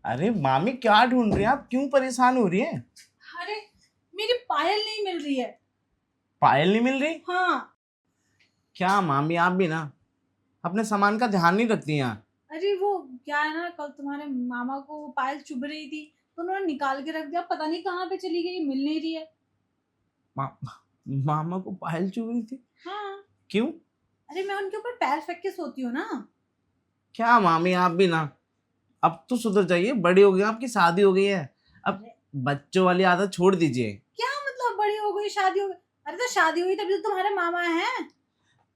अरे मामी क्या ढूंढ रही हैं आप? क्यों परेशान हो रही हैं? अरे मेरी पायल नहीं मिल रही है। पायल नहीं मिल रही? हाँ। क्या मामी आप भी ना अपने सामान का ध्यान नहीं रखती हैं। अरे वो क्या है ना, कल तुम्हारे मामा को वो पायल चुभ रही थी तो उन्होंने निकाल के रख दिया, पता नहीं कहाँ पे चली गई, मिल नहीं रही है। मा, मामा को पायल चुभ रही थी? हाँ। क्यों? अरे मैं उनके ऊपर पैर फेंक के सोती हूँ ना। क्या मामी आप भी ना अब तो सुधर जाइए, बड़ी हो गई, आपकी शादी हो गई है। अब अरे बच्चों वाली आदत छोड़ दीजिए। क्या मतलब बड़ी हो गई, शादी हो गई? अरे तो शादी हुई तभी तो तुम्हारे मामा हैं।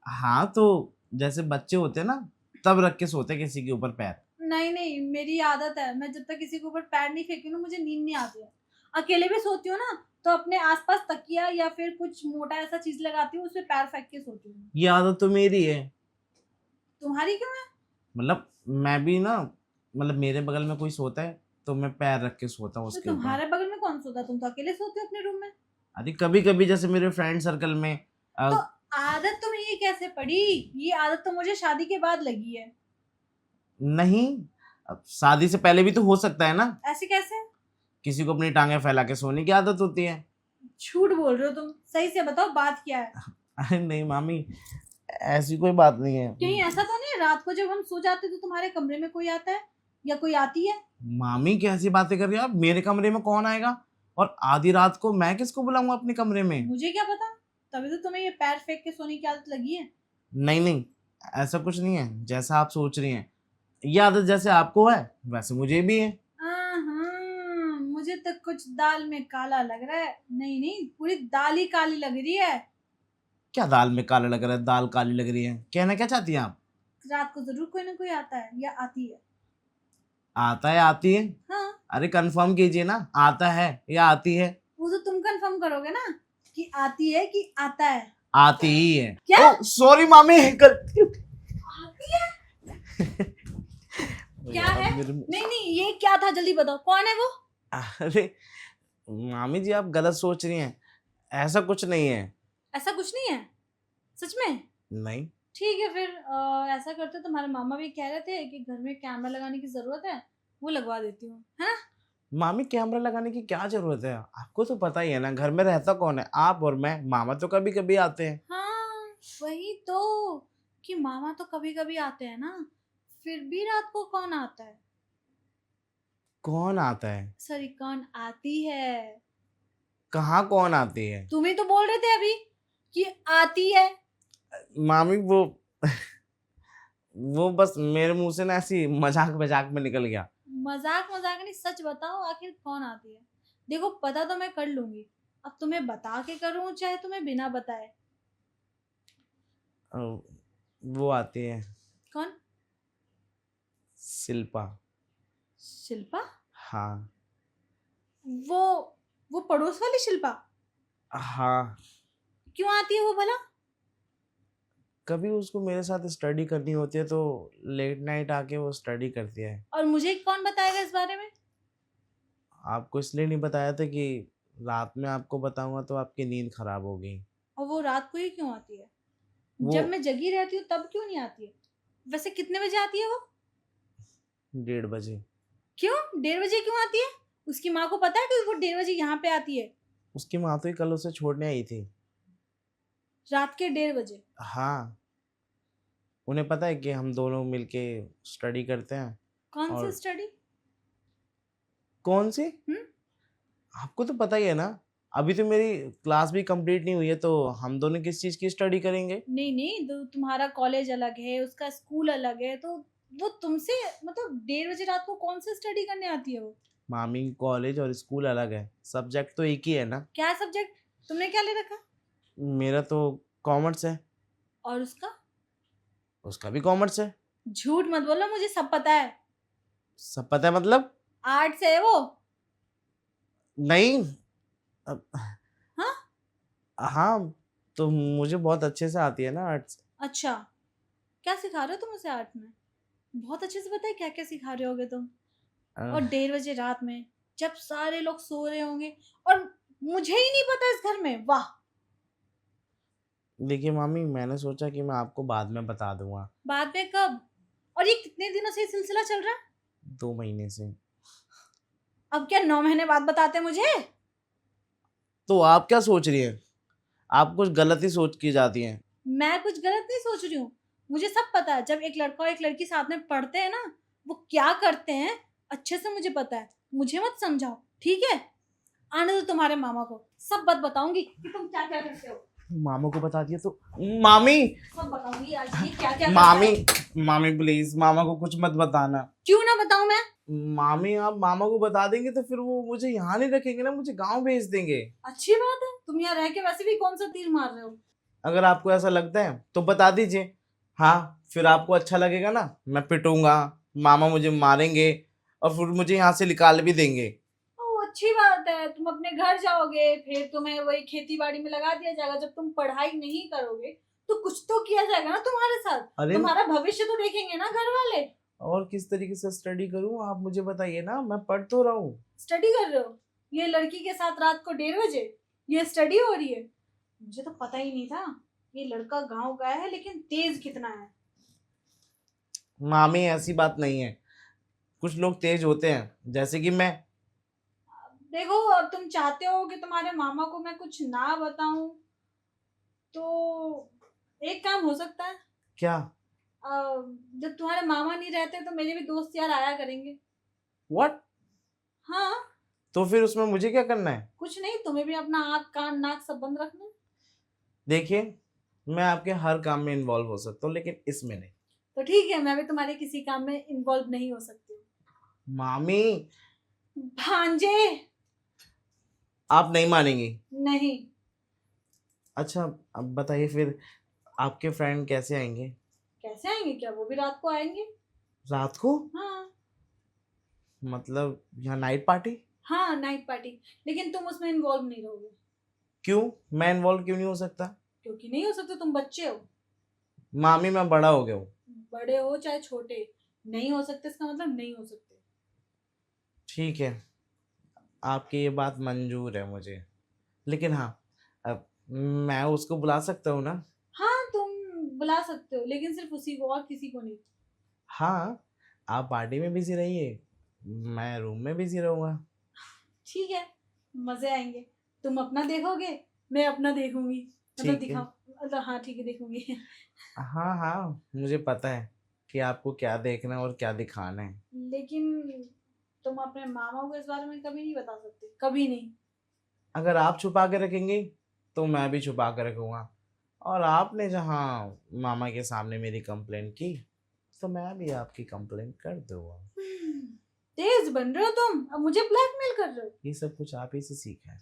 हाँ तो जैसे बच्चे होते हैं ना, तब रख के सोते किसी के ऊपर पैर। नहीं नहीं, मेरी आदत है, मैं जब तक किसी के ऊपर पैर नहीं फेंकी ना मुझे नींद नहीं आती है। अकेले भी सोती हूँ ना तो अपने आसपास तकिया या फिर कुछ मोटा ऐसा चीज लगाती हूँ, उसमें पैर फेंक के सोती हूँ। ये आदत तो मेरी है। तुम्हारी क्यों है? मतलब मैं भी ना, मतलब मेरे बगल में कोई सोता है तो मैं पैर रख के सोता हूँ तो उसके ऊपर। तुम्हारे बगल में कौन सोता है? तुम तो अकेले सोते हो अपने रूम में। अरे कभी कभी जैसे मेरे फ्रेंड सर्कल में तो आदत तुम्हें ये कैसे पड़ी? ये आदत तो मुझे शादी के बाद लगी है। नहीं, अब शादी से पहले भी तो हो सकता है ना। ऐसे कैसे? किसी को अपनी टांगे फैला के सोने की आदत होती है। झूठ बोल रहे हो तुम, सही से बताओ बात क्या है। अरे नहीं मामी, ऐसी कोई बात नहीं है। कहीं ऐसा तो नहीं है रात को जब हम सो जाते तो तुम्हारे कमरे में कोई आता है या कोई आती है? मामी कैसी बातें कर रही हो आप? मेरे कमरे में कौन आएगा? और आधी रात को मैं किसको बुलाऊंगा अपने कमरे में? मुझे क्या पता, तभी तो तुम्हें ये पैर फेंक के सोने की आदत लगी है। नहीं नहीं, ऐसा कुछ नहीं है जैसा आप सोच रही हैं। ये आदत जैसे आपको है वैसे मुझे भी है। मुझे तो कुछ दाल में काला लग रहा है। नहीं नहीं, पूरी दाल ही काली लग रही है। क्या दाल में काला लग रहा है, दाल काली लग रही है? कहना क्या चाहती हैं आप? रात को जरूर कोई ना कोई आता है या आती है। आता है आती है? हाँ। अरे कंफर्म कीजिए ना, आता है या आती है? वो तो तुम कंफर्म करोगे ना कि आती है कि आता है। आती ही है। क्या? ओ सॉरी मामी, गलती हो गई। आती है? ओ क्या यार, है? मेरे नहीं नहीं, ये क्या था, जल्दी बताओ कौन है वो? अरे मामी जी आप गलत सोच रही हैं, ऐसा कुछ नहीं है। ऐसा कुछ नहीं है? सच में? नहीं। ठीक है फिर ऐसा करते, तुम्हारे मामा भी कह रहे थे कि घर में कैमरा लगाने की जरूरत है, वो लगवा देती हूँ, है ना? मामी कैमरा लगाने की क्या जरूरत है? आपको तो पता ही है ना, घर में रहता कौन है, आप और मैं। मामा तो कभी कभी आते हैं। हाँ वही तो, कि मामा तो कभी कभी आते हैं ना, फिर भी रात को कौन आता है? कौन आता है? सॉरी, कौन आती है? कहाँ कौन आती है? तुम ही तो बोल रहे थे अभी कि आती है। मामी वो बस मेरे मुंह से ना ऐसी मजाक मजाक में निकल गया। मजाक मजाक नहीं, सच बताओ आखिर कौन आती है। देखो पता तो मैं कर लूंगी, अब तुम्हें बता के करूं चाहे तुम्हें बिना बताए। अ, वो आती है। कौन? शिल्पा। शिल्पा? हाँ। वो वो पड़ोस वाली शिल्पा? हाँ, क्यों आती है वो भला? कभी उसको मेरे साथ स्टडी करनी होती है तो लेट नाइट आके वो स्टडी करती है। और मुझे कौन बताएगा इस बारे में? आपको इसलिए नहीं बताया था कि रात में आपको बताऊंगा तो आपकी नींद खराब होगी। और वो रात को ही क्यों आती है? वो जब मैं जगी रहती हूँ तब क्यों नहीं आती है? वैसे कितने बजे आती है वो? 1:30 बजे। क्यों 1:30 बजे क्यों आती है? उसकी माँ को पता है कि वो 1:30 बजे यहाँ पे आती है? उसकी माँ तो ही कल उसे छोड़ने आई थी। रात के 1:30 बजे? हाँ, उन्हें पता है कि हम दोनों मिलके स्टडी करते हैं। कौन सी और स्टडी? कौन सी? हम्म। आपको तो पता ही है ना, अभी तो मेरी क्लास भी कंप्लीट नहीं हुई है तो हम दोनों किस चीज़ की स्टडी करेंगे? नहीं नहीं, तुम्हारा कॉलेज अलग है, उसका स्कूल अलग है, तो वो तुमसे मतलब 1:30 बजे रात को कौन सी स्टडी करने आती है वो? मामी कॉलेज और स्कूल अलग है, सब्जेक्ट तो एक ही है ना। क्या सब्जेक्ट? तुमने क्या ले रखा? मेरा तो कॉमर्स है, और उसका? उसका भी कॉमर्स है। झूठ मत बोलो, मुझे सब पता है। सब पता है मतलब? आर्ट्स है वो। नहीं। अब हाँ। हाँ, तो मुझे बहुत अच्छे से आती है ना आर्ट्स। अच्छा, क्या सिखा रहे हो तुम उसे आर्ट में? बहुत अच्छे से पता है क्या क्या सिखा रहे होगे तुम। और 1:30 बजे रात में, जब सारे लोग सो रहे होंगे और मुझे ही नहीं पता इस घर में, वाह। देखिए मामी, मैंने सोचा कि मैं आपको बाद में बता दूंगा। बाद में कब? और ये कितने दिनों से ये सिलसिला चल रहा है? 2 महीने से। अब क्या 9 महीने बाद बताते मुझे? तो आप क्या सोच रही हैं? आप कुछ गलत ही सोच की जाती हैं। मैं कुछ गलत नहीं सोच रही हूँ। मुझे सब पता है, जब एक लड़का और एक लड़की साथ में पढ़ते हैं ना, वो क्या करते हैं अच्छे से मुझे पता है। मुझे मत समझाओ, ठीक है? आने दो तुम्हारे मामा को, सब बात बताऊंगी कि तुम क्या क्या करते हो। मामा को बता दिया तो मामी, सब बताऊंगी आज ये क्या क्या मामी, करता है। मामी प्लीज मामा को कुछ मत बताना। क्यों ना बताऊं मैं? मामी आप मामा को बता देंगे तो फिर वो मुझे यहाँ नहीं रखेंगे ना, मुझे गांव भेज देंगे। अच्छी बात है, तुम यहाँ रह के वैसे भी कौन सा तीर मार रहे हो। अगर आपको ऐसा लगता है तो बता दीजिए। हाँ, फिर आपको अच्छा लगेगा ना, मैं पिटूंगा, मामा मुझे मारेंगे और फिर मुझे यहाँ से निकाल भी देंगे। ओ अच्छी बात है, तुम अपने घर जाओगे, फिर तुम्हें वही खेती बाड़ी में लगा दिया जाएगा। जब तुम पढ़ाई नहीं करोगे तो कुछ तो किया जाएगा ना तुम्हारे साथ। अरे तुम्हारा भविष्य तो देखेंगे ना घर वाले। और किस तरीके से स्टडी करूँ आप मुझे बताइए ना, मैं पढ़ तो रहा हूँ। स्टडी कर रहे हो ये लड़की के साथ रात को 1:30 बजे? ये स्टडी हो रही है? मुझे तो पता ही नहीं था ये लड़का गांव का है, लेकिन तेज कितना है। मामी ऐसी बात नहीं है, कुछ लोग तेज होते हैं जैसे कि मैं। देखो, अब तुम चाहते हो कि तुम्हारे मामा को मैं कुछ ना बताऊं, तो एक काम हो सकता है। क्या? अ, जब तुम्हारे मामा नहीं रहते तो मेरे भी दोस्त यार आया करेंगे। व्हाट? हाँ, तो फिर उसमें मुझे क्या करना है? कुछ नहीं, तुम्हें भी अपना आँख कान नाक सब बंद रखना है। देखिए, मैं आपके हर काम में इन्वॉल्व हो सकता हूँ लेकिन इसमें नहीं। तो ठीक है, मैं भी तुम्हारे किसी काम में इन्वॉल्व नहीं हो सकती हूँ। मामी, भांजे। आप नहीं मानेंगी। नहीं। अच्छा, अब बताइए फिर आपके फ्रेंड कैसे आएंगे? कैसे आएंगे? क्या वो भी रात को आएंगे? रात को? हाँ। मतलब यहाँ नाइट पार्टी? हाँ, नाइट पार्टी। लेकिन तुम उसमें इन्वॉल्व नहीं रहोगे। क्यों? मैं इन्वॉल्व क्यों नहीं हो सकता? क्योंकि नहीं हो सकते, तुम बच्चे हो। मामी मैं बड़ा हो गया हूँ। बड़े हो चाहे छोटे, नहीं हो सकते इसका मतलब नहीं हो सकते। ठीक है, आपकी ये बात मंजूर है मुझे, लेकिन हाँ, अब मैं उसको बुला सकता हूँ ना? हाँ, तुम बुला सकते हो, लेकिन सिर्फ उसी को और किसी को नहीं। हाँ, आप पार्टी में बिजी रहिए, मैं रूम में बिजी रहूँगा। ठीक है, मजे आएंगे। तुम अपना देखोगे, मैं अपना देखूंगी। मतलब ठीक है। दिखाओ, मतलब हाँ ठीक है, देखूंगी। हाँ हाँ, मुझे पता है कि आपको क्या देखना है और क्या दिखाना है। लेकिन तुम अपने मामा को इस बारे में कभी नहीं बता सकते, कभी नहीं। अगर आप छुपा के रखेंगे तो मैं भी छुपा के रखूँगा, और आपने जहाँ मामा के सामने मेरी कंप्लेंट की तो मैं भी आपकी कंप्लेंट कर दूंगा। तेज बन रहे हो तुम, अब मुझे ब्लैकमेल कर रहे हो। ये सब कुछ आप ही से सीखा है।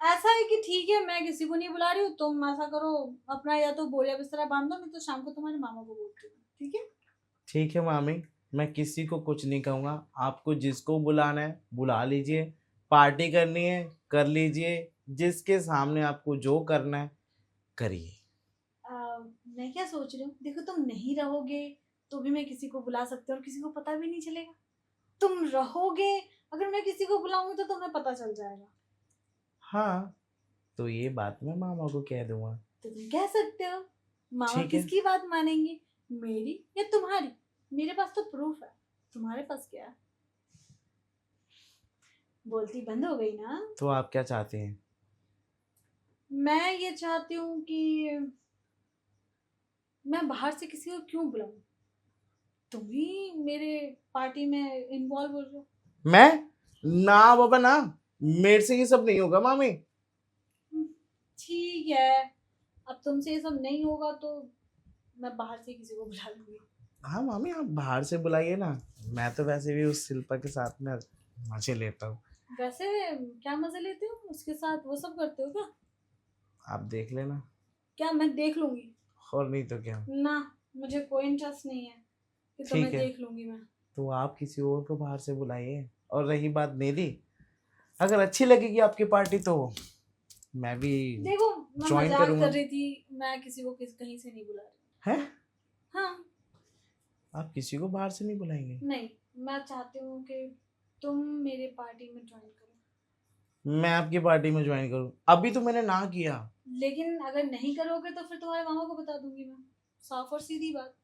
ऐसा है कि ठीक है, मैं किसी को नहीं बुला रही हूँ, तुम ऐसा करो, अपना या तो बोरिया बिस्तरा बांध दो, नहीं तो शाम को तुम्हारे मामा को बोलती हूँ, ठीक है? ठीक है मामी, मैं किसी को कुछ नहीं कहूँगा, आपको जिसको बुलाना है बुला लीजिए, पार्टी करनी है कर लीजिए, जिसके सामने आपको जो करना है करिए। मैं क्या सोच रही हूँ, देखो तुम नहीं रहोगे तो भी मैं किसी को बुला सकती हूँ और किसी को पता भी नहीं चलेगा। तुम रहोगे, अगर मैं किसी को बुलाऊंगी तो तुम्हें पता चल जाएगा। हाँ, तो ये बात मैं मामा को कह दूंगा। तो तुम कह सकते हो। मामा ठीक है। किसकी बात मानेंगे, मेरी या तुम्हारी? मेरे पास तो प्रूफ है, तुम्हारे पास क्या है? बोलती बंद हो गई ना? तो आप क्या चाहते हैं? मैं ये चाहती हूँ कि मैं बाहर से किसी को क्यों बुलाऊं, तुम ही मेरे पार्टी में इन्वॉल्व हो रहे हो। मैं ना बाबा ना, मेरे से ये सब नहीं होगा मामी। ठीक है, अब तुमसे ये सब नहीं होगा तो मैं बाहर से किसी को बुला लूंगी। हाँ मामी, आप बाहर से बुलाइए ना, मैं तो वैसे भी उस शिल्पा के साथ में मजे लेता हूँ। वैसे क्या मजे लेते हो उसके साथ, वो सब करते हो क्या? आप देख लेना। क्या मैं देख लूंगी? और नहीं तो क्या। ना, मुझे कोई इंटरेस्ट नहीं है कि तुम्हें ठीक है, देख लूंगी मैं। तो आप किसी और को बाहर से बुलाइए। और रही बात मेरी, अगर अच्छी लगेगी आपकी पार्टी तो मैं भी देखो, मैं ज्वाइन मजाक करूंगा। कर रही थी, मैं किसी को कहीं से नहीं बुला रही। हैं? हाँ। आप किसी को बाहर से नहीं बुलाएंगे? नहीं, मैं चाहती हूँ कि तुम मेरे पार्टी में ज्वाइन करो। मैं आपकी पार्टी में ज्वाइन करूं? अभी तो मैंने ना किया। लेकिन अगर नहीं करोगे तो फिर तुम्हारे मामा को बता दूंगी मैं, साफ और सीधी बात।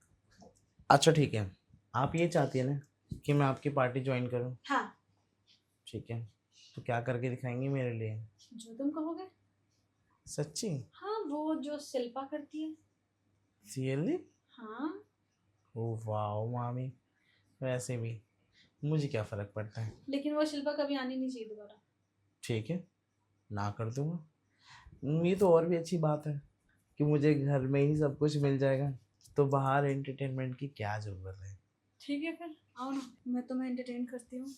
अच्छा ठीक है, आप ये चाहती है ना कि मैं आपकी पार्टी ज्वाइन करूं? हाँ। ठीक ठीक है, तो क्या करके दिखाएंगी मेरे लिए? जो तुम कहोगे। सच्ची? हाँ, वो जो शिल्पा करती है। सीरियसली? हाँ। ओ वाह मामी, वैसे भी मुझे क्या फर्क पड़ता है। लेकिन वो शिल्पा कभी आनी नहीं चाहिए दोबारा। ठीक है, ना कर दूंगा। ये तो और भी अच्छी बात है कि मुझे घर में ही सब कुछ मिल जाएगा, तो बाहर एंटरटेनमेंट की क्या जरूरत है। ठीक है फिर आओ ना, मैं तुम्हें एंटरटेन करती हूँ।